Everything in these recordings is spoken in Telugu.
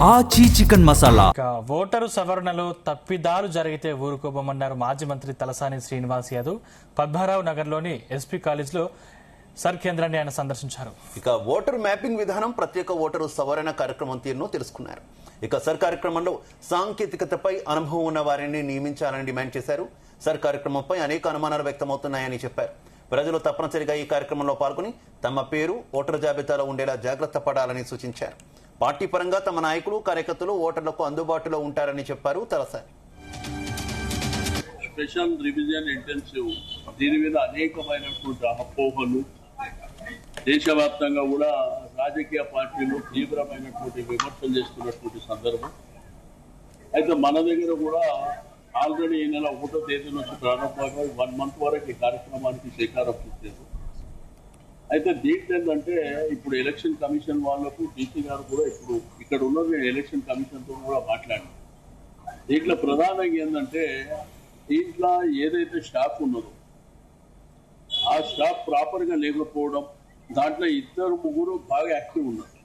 ఆచి చికెన్ మసాలా. ఓటరు సవరణలో తప్పిదాలు జరిగితే ఊరుకోబోమన్నారు మాజీ మంత్రి తలసాని శ్రీనివాస్ యాదవ్. పద్మారావు నగర్లోని ఎస్పీ కాలేజ్లో సర్ కేంద్రాన్ని ఆయన సందర్శించారు. ఇక ఓటర్ మ్యాపింగ్ విధానం, ప్రత్యేక ఓటరు సవరణ కార్యక్రమం తీరును తెలుసుకున్నారు. ఇక సర్ కార్యక్రమంలో సాంకేతికతపై అనుభవం ఉన్న వారిని నియమించాలని డిమాండ్ చేశారు. సర్ కార్యక్రమంపై అనేక అనుమానాలు వ్యక్తమవుతున్నాయని చెప్పారు. ప్రజలు తప్పనిసరిగా ఈ కార్యక్రమంలో పాల్గొని తమ పేరు ఓటర్ జాబితాలో ఉండేలా జాగ్రత్త పడాలని సూచించారు. పార్టీ పరంగా తమ నాయకులు, కార్యకర్తలు ఓటర్లకు అందుబాటులో ఉంటారని చెప్పారు తలసాని. స్పెషల్ రివిజన్ ఇంటెన్సివ్ దీని మీద అనేకమైనటువంటి అపోహలు, దేశవ్యాప్తంగా కూడా రాజకీయ పార్టీలు తీవ్రమైనటువంటి విమర్శలు చేస్తున్నటువంటి సందర్భం. అయితే మన దగ్గర కూడా ఆల్రెడీ ఈ నెల 1వ తేదీ నుంచి ప్రారంభంగా 1 మంత్ వరకు ఈ కార్యక్రమానికి శ్రీకారం చుట్టారు. అయితే దీంట్లో ఏంటంటే ఇప్పుడు ఎలక్షన్ కమిషన్ వాళ్ళకు డీసీ గారు కూడా ఇప్పుడు ఇక్కడ ఉన్న ఎలక్షన్ కమిషన్ తో కూడా మాట్లాడారు. దీంట్లో ప్రధానంగా ఏంటంటే దీంట్లో ఏదైతే స్టాఫ్ ఉన్నదో ఆ స్టాఫ్ ప్రాపర్ గా లేకపోవడం, దాంట్లో 2-3 బాగా యాక్టివ్ ఉన్నారు.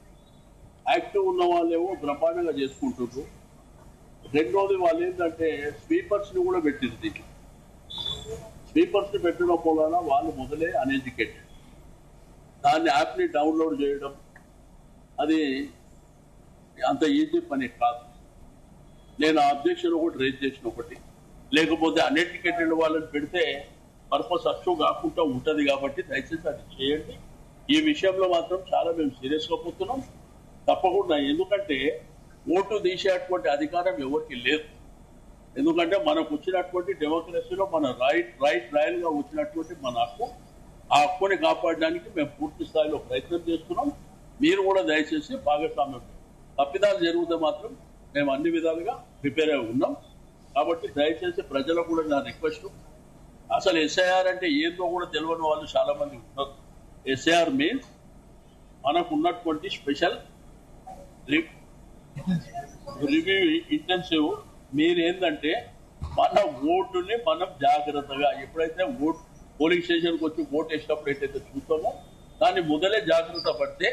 యాక్టివ్ ఉన్న వాళ్ళేమో బ్రహ్మాండంగా చేసుకుంటున్నారు. రెండోది వాళ్ళు ఏంటంటే స్వీపర్స్ ని కూడా పెట్టింది. దీంట్లో స్వీపర్స్ ని పెట్టడం వలన వాళ్ళు మొదలే అన్ఎడ్యుకేటెడ్. దాన్ని యాప్ని డౌన్లోడ్ చేయడం అది అంత ఈజీ పని కాదు. నేను అబ్జెక్షన్ ఒకటి రేజ్ చేసిన ఒకటి, లేకపోతే అన్ఎడ్యుకేటెడ్ వాళ్ళని పెడితే పర్పస్ అచీవ్ కాకుండా ఉంటుంది. కాబట్టి దయచేసి అది చేయండి. ఈ విషయంలో మాత్రం చాలా మేము సీరియస్గా పోతున్నాం తప్పకుండా. ఎందుకంటే ఓటు తీసేటువంటి అధికారం ఎవరికి లేదు. ఎందుకంటే మనకు వచ్చినటువంటి డెమోక్రసీలో మన రాయల్ గా వచ్చినటువంటి మన హక్కు, ఆ హక్కుని కాపాడడానికి మేము పూర్తి స్థాయిలో ప్రయత్నం చేస్తున్నాం. మీరు కూడా దయచేసి భాగస్వామ్యం. తప్పిదాలు జరిగితే మాత్రం మేము అన్ని విధాలుగా ప్రిపేర్ అయి ఉన్నాం. కాబట్టి దయచేసి ప్రజలకు కూడా నా రిక్వెస్ట్, అసలు ఎస్ఐఆర్ అంటే ఏందో కూడా తెలియని వాళ్ళు చాలా మంది ఉన్నారు. ఎస్ఐఆర్ మీన్స్ మనకు ఉన్నటువంటి స్పెషల్ రివ్యూ ఇంటెన్సివ్. మీరేంటంటే మన ఓటుని మనం జాగ్రత్తగా ఎప్పుడైతే పోలింగ్ స్టేషన్కి వచ్చి ఓటు వేసినప్పుడు ఏదైతే చూస్తామో దాన్ని మొదలే జాగ్రత్త పడితే